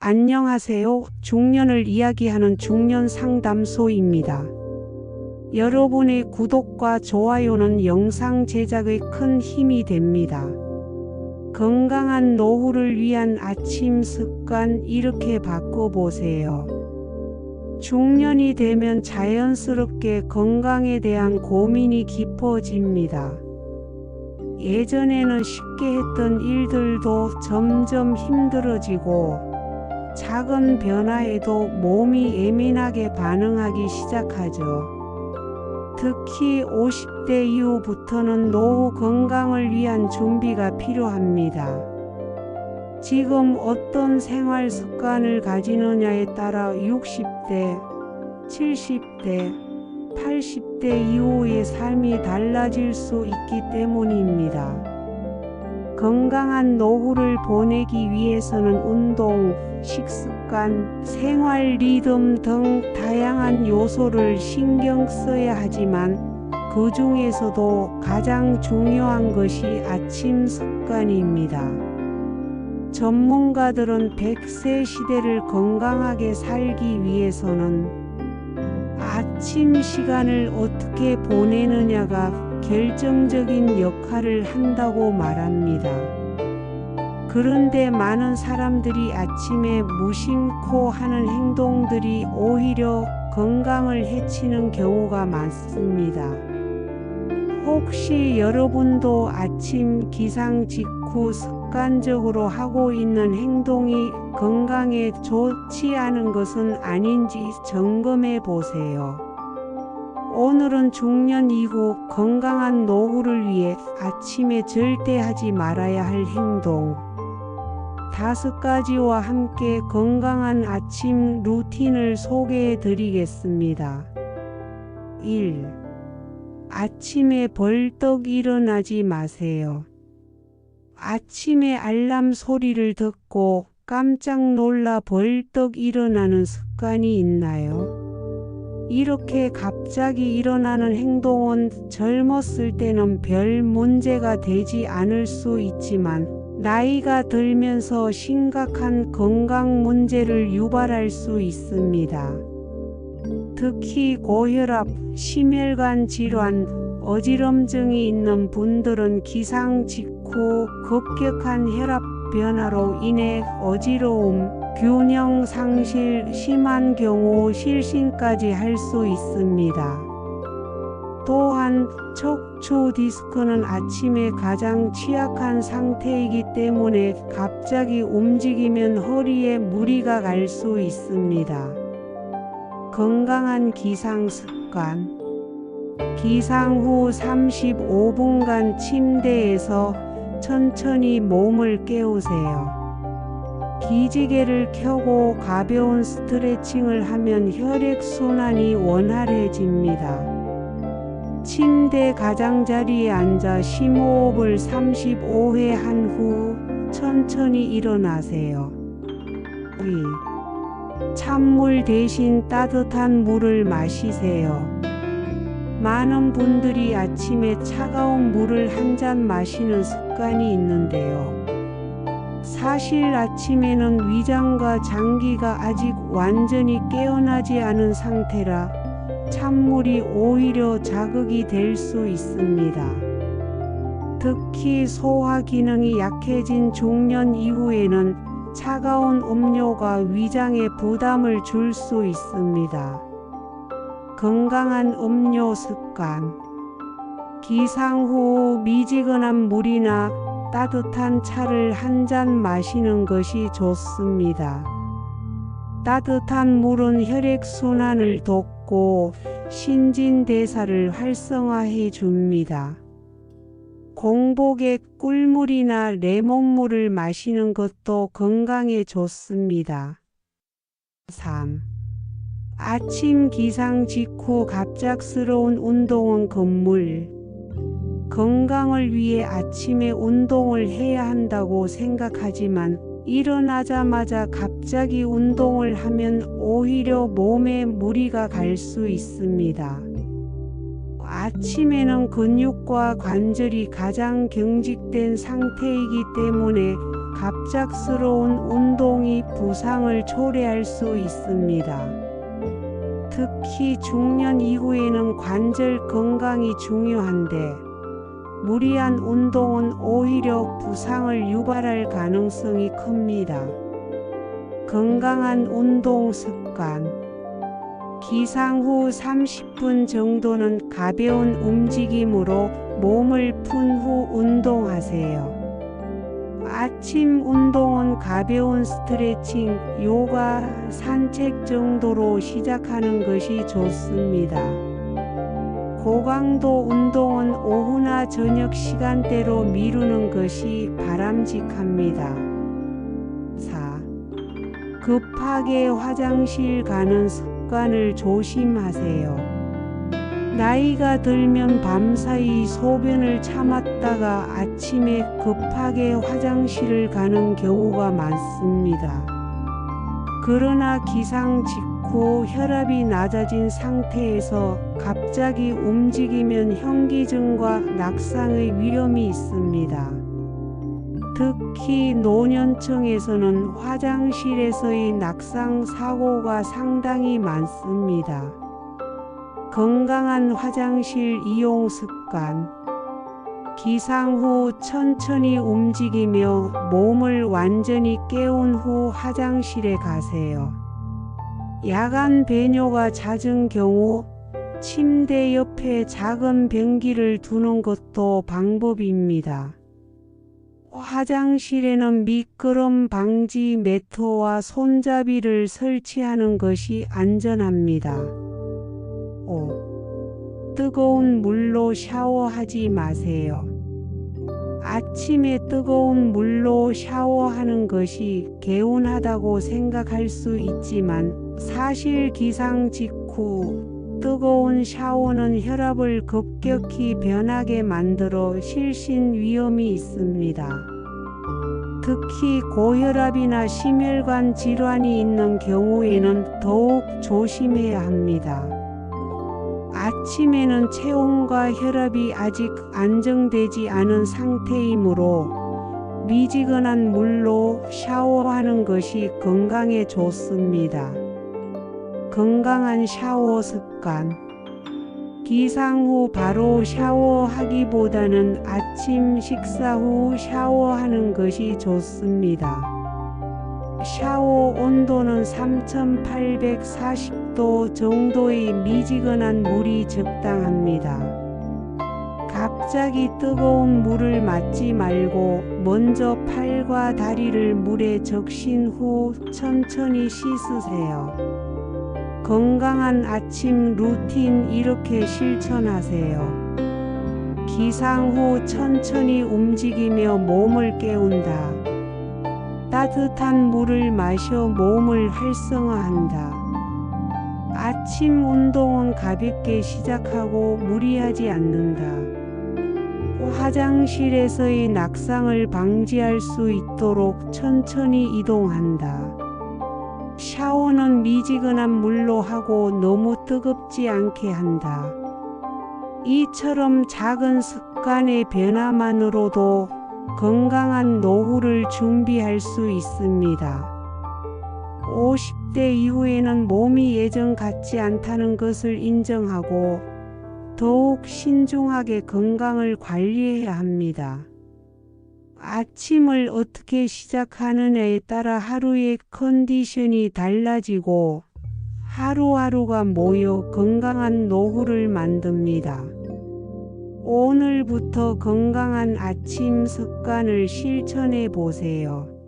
안녕하세요. 중년을 이야기하는 중년 상담소입니다. 여러분의 구독과 좋아요는 영상 제작에 큰 힘이 됩니다. 건강한 노후를 위한 아침 습관 이렇게 바꿔보세요. 중년이 되면 자연스럽게 건강에 대한 고민이 깊어집니다. 예전에는 쉽게 했던 일들도 점점 힘들어지고 작은 변화에도 몸이 예민하게 반응하기 시작하죠. 특히 50대 이후부터는 노후 건강을 위한 준비가 필요합니다. 지금 어떤 생활 습관을 가지느냐에 따라 60대, 70대, 80대 이후의 삶이 달라질 수 있기 때문입니다. 건강한 노후를 보내기 위해서는 운동, 식습관, 생활 리듬 등 다양한 요소를 신경 써야 하지만 그 중에서도 가장 중요한 것이 아침 습관입니다. 전문가들은 100세 시대를 건강하게 살기 위해서는 아침 시간을 어떻게 보내느냐가 결정적인 역할을 한다고 말합니다. 그런데 많은 사람들이 아침에 무심코 하는 행동들이 오히려 건강을 해치는 경우가 많습니다. 혹시 여러분도 아침 기상 직후 습관적으로 하고 있는 행동이 건강에 좋지 않은 것은 아닌지 점검해 보세요. 오늘은 중년 이후 건강한 노후를 위해 아침에 절대 하지 말아야 할 행동 5가지와 함께 건강한 아침 루틴을 소개해 드리겠습니다. 1. 아침에 벌떡 일어나지 마세요. 아침에 알람 소리를 듣고 깜짝 놀라 벌떡 일어나는 습관이 있나요? 이렇게 갑자기 일어나는 행동은 젊었을 때는 별 문제가 되지 않을 수 있지만 나이가 들면서 심각한 건강 문제를 유발할 수 있습니다. 특히 고혈압, 심혈관 질환, 어지럼증이 있는 분들은 기상 직후 급격한 혈압 변화로 인해 어지러움, 균형 상실, 심한 경우 실신까지 할 수 있습니다. 또한 척추 디스크는 아침에 가장 취약한 상태이기 때문에 갑자기 움직이면 허리에 무리가 갈 수 있습니다. 건강한 기상 습관. 기상 후 35분간 침대에서 천천히 몸을 깨우세요. 기지개를 켜고 가벼운 스트레칭을 하면 혈액순환이 원활해집니다. 침대 가장자리에 앉아 심호흡을 35회 한 후 천천히 일어나세요. 2. 찬물 대신 따뜻한 물을 마시세요. 많은 분들이 아침에 차가운 물을 한 잔 마시는 습관이 있는데요. 사실 아침에는 위장과 장기가 아직 완전히 깨어나지 않은 상태라 찬물이 오히려 자극이 될 수 있습니다. 특히 소화 기능이 약해진 중년 이후에는 차가운 음료가 위장에 부담을 줄 수 있습니다. 건강한 음료 습관. 기상 후 미지근한 물이나 따뜻한 차를 한 잔 마시는 것이 좋습니다. 따뜻한 물은 혈액순환을 돕고 신진대사를 활성화해 줍니다. 공복에 꿀물이나 레몬물을 마시는 것도 건강에 좋습니다. 3. 아침 기상 직후 갑작스러운 운동은 금물. 건강을 위해 아침에 운동을 해야 한다고 생각하지만 일어나자마자 갑자기 운동을 하면 오히려 몸에 무리가 갈 수 있습니다. 아침에는 근육과 관절이 가장 경직된 상태이기 때문에 갑작스러운 운동이 부상을 초래할 수 있습니다. 특히 중년 이후에는 관절 건강이 중요한데 무리한 운동은 오히려 부상을 유발할 가능성이 큽니다. 건강한 운동 습관. 기상 후 30분 정도는 가벼운 움직임으로 몸을 푼 후 운동하세요. 아침 운동은 가벼운 스트레칭, 요가, 산책 정도로 시작하는 것이 좋습니다. 고강도 운동은 오후나 저녁 시간대로 미루는 것이 바람직합니다. 4. 급하게 화장실 가는 습관을 조심하세요. 나이가 들면 밤사이 소변을 참았다가 아침에 급하게 화장실을 가는 경우가 많습니다. 그러나 기상 직후 혈압이 낮아진 상태에서 갑자기 움직이면 현기증과 낙상의 위험이 있습니다. 특히 노년층에서는 화장실에서의 낙상 사고가 상당히 많습니다. 건강한 화장실 이용 습관. 기상 후 천천히 움직이며 몸을 완전히 깨운 후 화장실에 가세요. 야간 배뇨가 잦은 경우 침대 옆에 작은 변기를 두는 것도 방법입니다. 화장실에는 미끄럼 방지 매트와 손잡이를 설치하는 것이 안전합니다. 5. 뜨거운 물로 샤워하지 마세요. 아침에 뜨거운 물로 샤워하는 것이 개운하다고 생각할 수 있지만 사실 기상 직후 뜨거운 샤워는 혈압을 급격히 변하게 만들어 실신 위험이 있습니다. 특히 고혈압이나 심혈관 질환이 있는 경우에는 더욱 조심해야 합니다. 아침에는 체온과 혈압이 아직 안정되지 않은 상태이므로 미지근한 물로 샤워하는 것이 건강에 좋습니다. 건강한 샤워 습관. 기상 후 바로 샤워하기보다는 아침 식사 후 샤워하는 것이 좋습니다. 샤워 온도는 3840도 정도의 미지근한 물이 적당합니다. 갑자기 뜨거운 물을 맞지 말고 먼저 팔과 다리를 물에 적신 후 천천히 씻으세요. 건강한 아침 루틴 이렇게 실천하세요. 기상 후 천천히 움직이며 몸을 깨운다. 따뜻한 물을 마셔 몸을 활성화한다. 아침 운동은 가볍게 시작하고 무리하지 않는다. 화장실에서의 낙상을 방지할 수 있도록 천천히 이동한다. 샤워는 미지근한 물로 하고 너무 뜨겁지 않게 한다. 이처럼 작은 습관의 변화만으로도 건강한 노후를 준비할 수 있습니다. 50대 이후에는 몸이 예전 같지 않다는 것을 인정하고 더욱 신중하게 건강을 관리해야 합니다. 아침을 어떻게 시작하느냐에 따라 하루의 컨디션이 달라지고 하루하루가 모여 건강한 노후를 만듭니다. 오늘부터 건강한 아침 습관을 실천해 보세요.